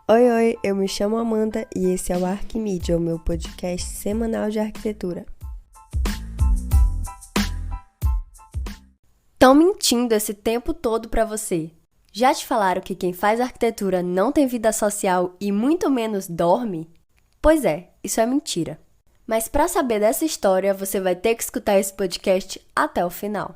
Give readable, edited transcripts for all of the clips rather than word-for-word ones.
Oi, eu me chamo Amanda e esse é o Arquimídia, o meu podcast semanal de arquitetura. Tão mentindo esse tempo todo pra você. Já te falaram que quem faz arquitetura não tem vida social e muito menos dorme? Pois é, isso é mentira. Mas pra saber dessa história, você vai ter que escutar esse podcast até o final.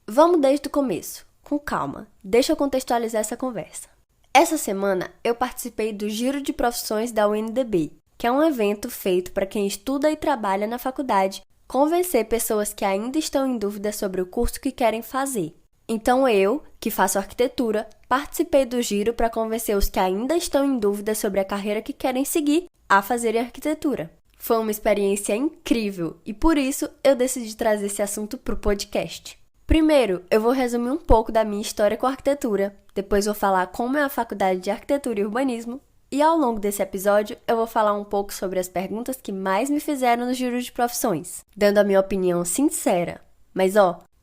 Vamos desde o começo. Com calma, deixa eu contextualizar essa conversa. Essa semana eu participei do Giro de Profissões da UNDB, que é um evento feito para quem estuda e trabalha na faculdade convencer pessoas que ainda estão em dúvida sobre o curso que querem fazer. Então eu, que faço arquitetura, participei do giro para convencer os que ainda estão em dúvida sobre a carreira que querem seguir a fazerem arquitetura. Foi uma experiência incrível e por isso eu decidi trazer esse assunto para o podcast. Primeiro, eu vou resumir um pouco da minha história com a arquitetura, depois vou falar como é a faculdade de arquitetura e urbanismo, e ao longo desse episódio eu vou falar um pouco sobre as perguntas que mais me fizeram no Giro de Profissões, dando a minha opinião sincera. Mas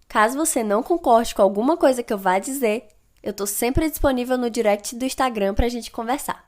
caso você não concorde com alguma coisa que eu vá dizer, eu tô sempre disponível no direct do Instagram pra gente conversar.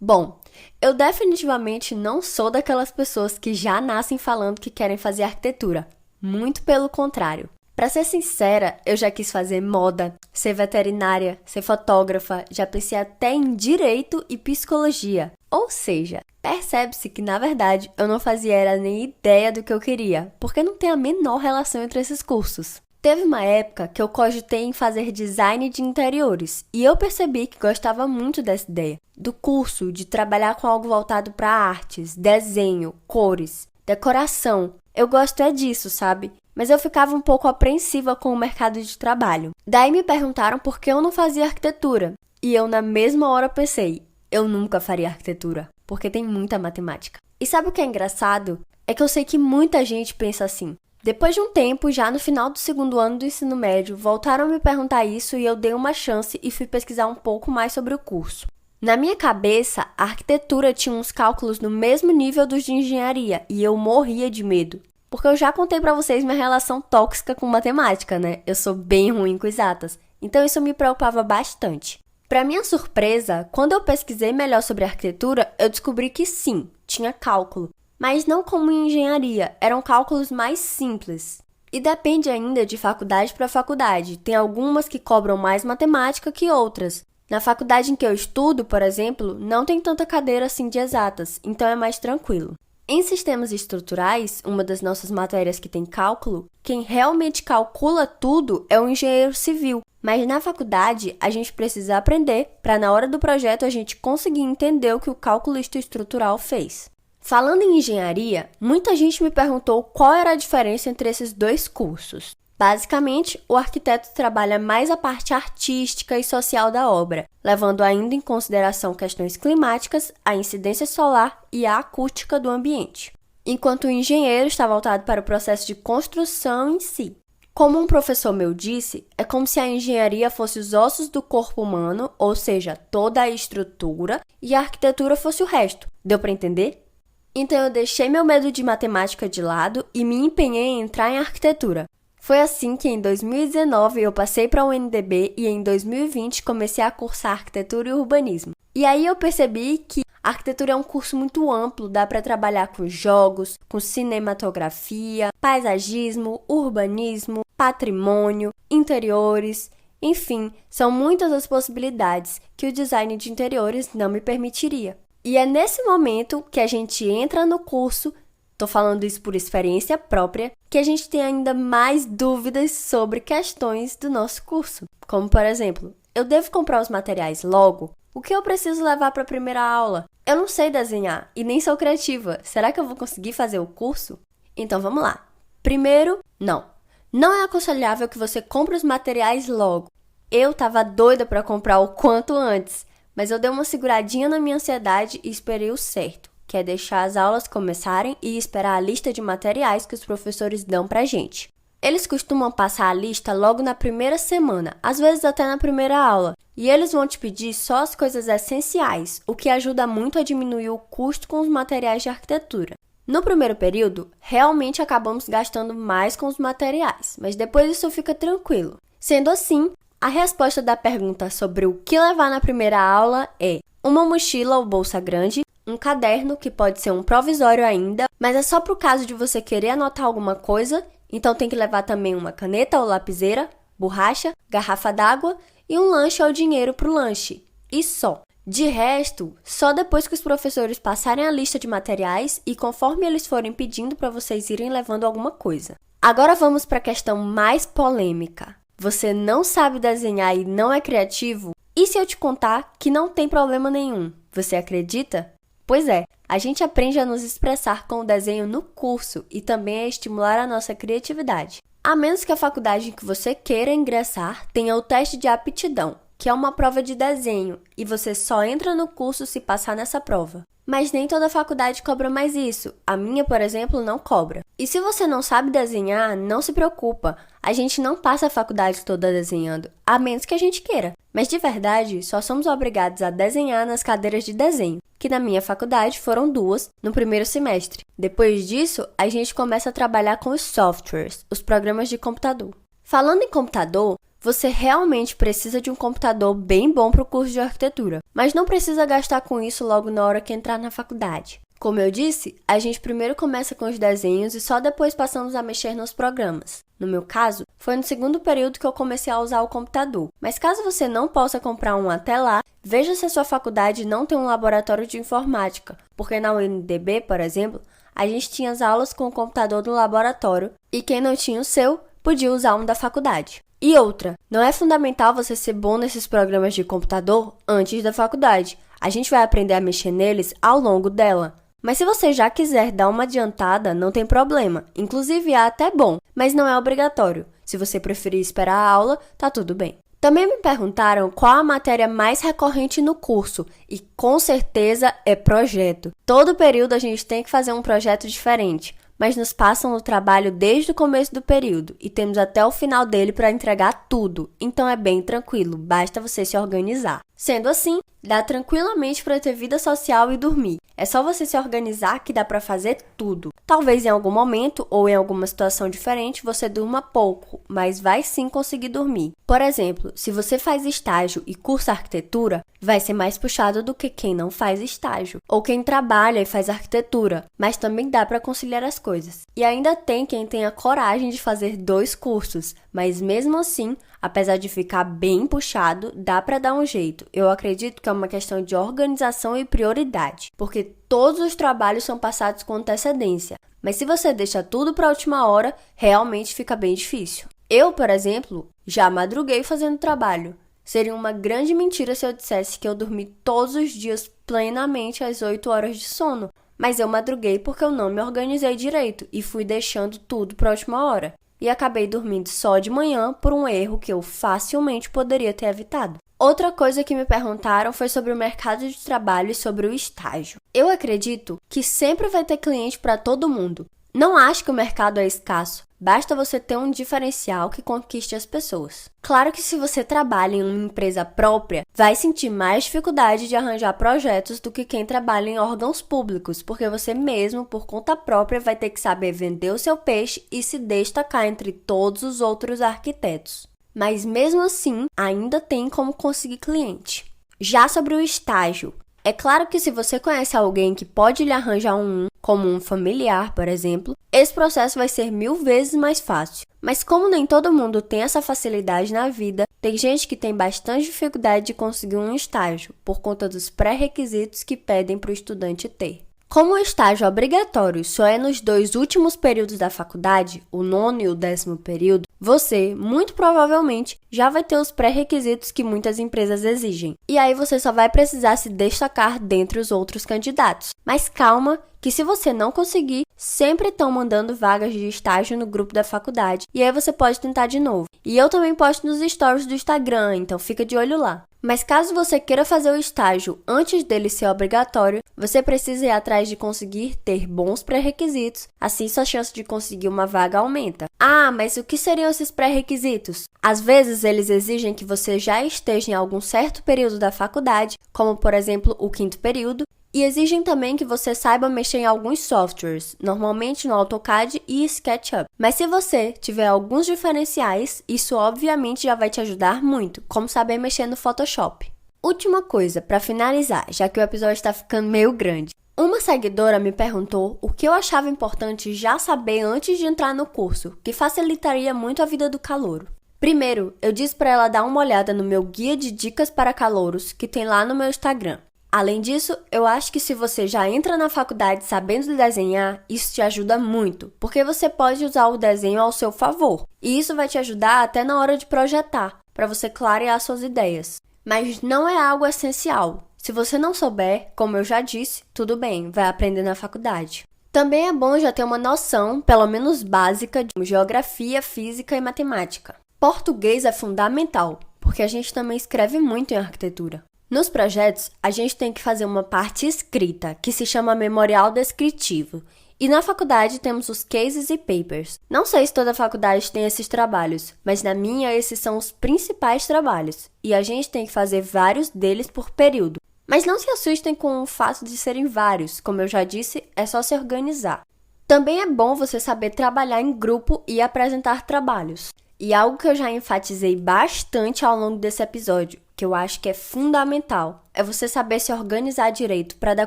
Bom, eu definitivamente não sou daquelas pessoas que já nascem falando que querem fazer arquitetura, muito pelo contrário. Pra ser sincera, eu já quis fazer moda, ser veterinária, ser fotógrafa, já pensei até em direito e psicologia. Ou seja, percebe-se que na verdade eu não fazia era nem ideia do que eu queria, porque não tem a menor relação entre esses cursos. Teve uma época que eu cogitei em fazer design de interiores e eu percebi que gostava muito dessa ideia, do curso, de trabalhar com algo voltado para artes, desenho, cores, decoração. Eu gosto disso, sabe? Mas eu ficava um pouco apreensiva com o mercado de trabalho. Daí me perguntaram por que eu não fazia arquitetura. E eu na mesma hora pensei, eu nunca faria arquitetura, porque tem muita matemática. E sabe o que é engraçado? É que eu sei que muita gente pensa assim. Depois de um tempo, já no final do segundo ano do ensino médio, voltaram a me perguntar isso e eu dei uma chance e fui pesquisar um pouco mais sobre o curso. Na minha cabeça, a arquitetura tinha uns cálculos no mesmo nível dos de engenharia e eu morria de medo. Porque eu já contei pra vocês minha relação tóxica com matemática, né? Eu sou bem ruim com exatas, então isso me preocupava bastante. Pra minha surpresa, quando eu pesquisei melhor sobre arquitetura, eu descobri que sim, tinha cálculo. Mas não como em engenharia, eram cálculos mais simples. E depende ainda de faculdade para faculdade, tem algumas que cobram mais matemática que outras. Na faculdade em que eu estudo, por exemplo, não tem tanta cadeira assim de exatas, então é mais tranquilo. Em sistemas estruturais, uma das nossas matérias que tem cálculo, quem realmente calcula tudo é o engenheiro civil. Mas na faculdade, a gente precisa aprender para na hora do projeto a gente conseguir entender o que o calculista estrutural fez. Falando em engenharia, muita gente me perguntou qual era a diferença entre esses dois cursos. Basicamente, o arquiteto trabalha mais a parte artística e social da obra, levando ainda em consideração questões climáticas, a incidência solar e a acústica do ambiente, enquanto o engenheiro está voltado para o processo de construção em si. Como um professor meu disse, é como se a engenharia fosse os ossos do corpo humano, ou seja, toda a estrutura, e a arquitetura fosse o resto. Deu para entender? Então eu deixei meu medo de matemática de lado e me empenhei em entrar em arquitetura. Foi assim que em 2019 eu passei para a UNDB e em 2020 comecei a cursar arquitetura e urbanismo. E aí eu percebi que a arquitetura é um curso muito amplo, dá para trabalhar com jogos, com cinematografia, paisagismo, urbanismo, patrimônio, interiores, enfim, são muitas as possibilidades que o design de interiores não me permitiria. E é nesse momento que a gente entra no curso, tô falando isso por experiência própria, que a gente tem ainda mais dúvidas sobre questões do nosso curso. Como, por exemplo, eu devo comprar os materiais logo? O que eu preciso levar para a primeira aula? Eu não sei desenhar e nem sou criativa. Será que eu vou conseguir fazer o curso? Então vamos lá. Primeiro, não. Não é aconselhável que você compre os materiais logo. Eu tava doida para comprar o quanto antes, mas eu dei uma seguradinha na minha ansiedade e esperei o certo, que é deixar as aulas começarem e esperar a lista de materiais que os professores dão pra gente. Eles costumam passar a lista logo na primeira semana, às vezes até na primeira aula, e eles vão te pedir só as coisas essenciais, o que ajuda muito a diminuir o custo com os materiais de arquitetura. No primeiro período, realmente acabamos gastando mais com os materiais, mas depois isso fica tranquilo. Sendo assim, A resposta da pergunta sobre o que levar na primeira aula é uma mochila ou bolsa grande, um caderno, que pode ser um provisório ainda, mas é só para o caso de você querer anotar alguma coisa, então tem que levar também uma caneta ou lapiseira, borracha, garrafa d'água e um lanche ou dinheiro para o lanche. E só. De resto, só depois que os professores passarem a lista de materiais e conforme eles forem pedindo para vocês irem levando alguma coisa. Agora vamos para a questão mais polêmica. Você não sabe desenhar e não é criativo? E se eu te contar que não tem problema nenhum? Você acredita? Pois é, a gente aprende a nos expressar com o desenho no curso e também a estimular a nossa criatividade. A menos que a faculdade em que você queira ingressar tenha o teste de aptidão, que é uma prova de desenho, e você só entra no curso se passar nessa prova. Mas nem toda faculdade cobra mais isso. A minha, por exemplo, não cobra. E se você não sabe desenhar, não se preocupa. A gente não passa a faculdade toda desenhando, a menos que a gente queira. Mas de verdade, só somos obrigados a desenhar nas cadeiras de desenho, que na minha faculdade foram 2 no primeiro semestre. Depois disso, a gente começa a trabalhar com os softwares, os programas de computador. Falando em computador, você realmente precisa de um computador bem bom para o curso de arquitetura, mas não precisa gastar com isso logo na hora que entrar na faculdade. Como eu disse, a gente primeiro começa com os desenhos e só depois passamos a mexer nos programas. No meu caso, foi no segundo período que eu comecei a usar o computador. Mas caso você não possa comprar um até lá, veja se a sua faculdade não tem um laboratório de informática, porque na UNDB, por exemplo, a gente tinha as aulas com o computador no laboratório e quem não tinha o seu, podia usar um da faculdade. E outra, não é fundamental você ser bom nesses programas de computador antes da faculdade. A gente vai aprender a mexer neles ao longo dela. Mas se você já quiser dar uma adiantada, não tem problema. Inclusive é até bom, mas não é obrigatório. Se você preferir esperar a aula, tá tudo bem. Também me perguntaram qual a matéria mais recorrente no curso, e com certeza é projeto. Todo período a gente tem que fazer um projeto diferente, mas nos passam o trabalho desde o começo do período e temos até o final dele para entregar tudo, então é bem tranquilo, basta você se organizar. Sendo assim, dá tranquilamente para ter vida social e dormir. É só você se organizar que dá para fazer tudo. Talvez em algum momento ou em alguma situação diferente você durma pouco, mas vai sim conseguir dormir. Por exemplo, se você faz estágio e cursa arquitetura, vai ser mais puxado do que quem não faz estágio, ou quem trabalha e faz arquitetura, mas também dá para conciliar as coisas. E ainda tem quem tenha coragem de fazer 2 cursos, mas mesmo assim, apesar de ficar bem puxado, dá para dar um jeito. Eu acredito que é uma questão de organização e prioridade, porque todos os trabalhos são passados com antecedência, mas se você deixa tudo para a última hora, realmente fica bem difícil. Eu, por exemplo, já madruguei fazendo trabalho. Seria uma grande mentira se eu dissesse que eu dormi todos os dias plenamente às 8 horas de sono, mas eu madruguei porque eu não me organizei direito e fui deixando tudo para a última hora. E acabei dormindo só de manhã por um erro que eu facilmente poderia ter evitado. Outra coisa que me perguntaram foi sobre o mercado de trabalho e sobre o estágio. Eu acredito que sempre vai ter cliente para todo mundo. Não acho que o mercado é escasso, basta você ter um diferencial que conquiste as pessoas. Claro que se você trabalha em uma empresa própria, vai sentir mais dificuldade de arranjar projetos do que quem trabalha em órgãos públicos, porque você mesmo, por conta própria, vai ter que saber vender o seu peixe e se destacar entre todos os outros arquitetos. Mas mesmo assim, ainda tem como conseguir cliente. Já sobre o estágio, é claro que se você conhece alguém que pode lhe arranjar como um familiar, por exemplo, esse processo vai ser 1000 vezes mais fácil. Mas como nem todo mundo tem essa facilidade na vida, tem gente que tem bastante dificuldade de conseguir um estágio, por conta dos pré-requisitos que pedem para o estudante ter. Como o estágio obrigatório só é nos 2 últimos períodos da faculdade, o 9º e o 10º período, você, muito provavelmente, já vai ter os pré-requisitos que muitas empresas exigem. E aí você só vai precisar se destacar dentre os outros candidatos. Mas calma, que se você não conseguir, sempre estão mandando vagas de estágio no grupo da faculdade. E aí você pode tentar de novo. E eu também posto nos stories do Instagram, então fica de olho lá. Mas caso você queira fazer o estágio antes dele ser obrigatório, você precisa ir atrás de conseguir ter bons pré-requisitos, assim sua chance de conseguir uma vaga aumenta. Ah, mas o que seriam esses pré-requisitos? Às vezes eles exigem que você já esteja em algum certo período da faculdade, como por exemplo o 5º período, E exigem também que você saiba mexer em alguns softwares, normalmente no AutoCAD e SketchUp. Mas se você tiver alguns diferenciais, isso obviamente já vai te ajudar muito, como saber mexer no Photoshop. Última coisa, para finalizar, já que o episódio está ficando meio grande. Uma seguidora me perguntou o que eu achava importante já saber antes de entrar no curso, que facilitaria muito a vida do calouro. Primeiro, eu disse para ela dar uma olhada no meu guia de dicas para calouros, que tem lá no meu Instagram. Além disso, eu acho que se você já entra na faculdade sabendo desenhar, isso te ajuda muito, porque você pode usar o desenho ao seu favor. E isso vai te ajudar até na hora de projetar, para você clarear suas ideias. Mas não é algo essencial. Se você não souber, como eu já disse, tudo bem, vai aprender na faculdade. Também é bom já ter uma noção, pelo menos básica, de geografia, física e matemática. Português é fundamental, porque a gente também escreve muito em arquitetura. Nos projetos, a gente tem que fazer uma parte escrita, que se chama memorial descritivo. E na faculdade temos os cases e papers. Não sei se toda faculdade tem esses trabalhos, mas na minha esses são os principais trabalhos. E a gente tem que fazer vários deles por período. Mas não se assustem com o fato de serem vários, como eu já disse, é só se organizar. Também é bom você saber trabalhar em grupo e apresentar trabalhos. E algo que eu já enfatizei bastante ao longo desse episódio, que eu acho que é fundamental, é você saber se organizar direito para dar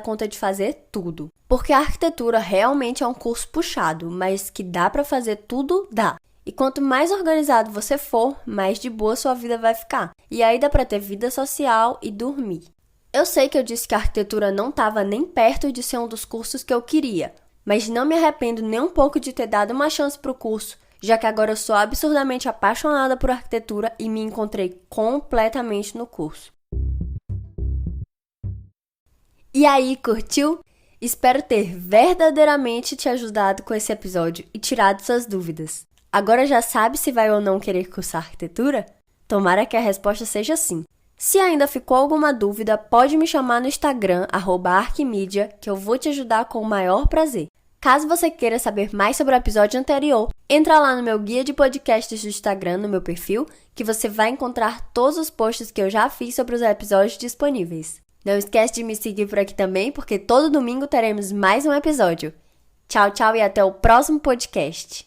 conta de fazer tudo. Porque a arquitetura realmente é um curso puxado, mas que dá para fazer tudo, dá. E quanto mais organizado você for, mais de boa sua vida vai ficar. E aí dá para ter vida social e dormir. Eu sei que eu disse que a arquitetura não estava nem perto de ser um dos cursos que eu queria, mas não me arrependo nem um pouco de ter dado uma chance para o curso, já que agora eu sou absurdamente apaixonada por arquitetura e me encontrei completamente no curso. E aí, curtiu? Espero ter verdadeiramente te ajudado com esse episódio e tirado suas dúvidas. Agora já sabe se vai ou não querer cursar arquitetura? Tomara que a resposta seja sim. Se ainda ficou alguma dúvida, pode me chamar no Instagram, @arquimedia, que eu vou te ajudar com o maior prazer. Caso você queira saber mais sobre o episódio anterior, entra lá no meu guia de podcasts do Instagram, no meu perfil, que você vai encontrar todos os posts que eu já fiz sobre os episódios disponíveis. Não esquece de me seguir por aqui também, porque todo domingo teremos mais um episódio. Tchau, tchau e até o próximo podcast.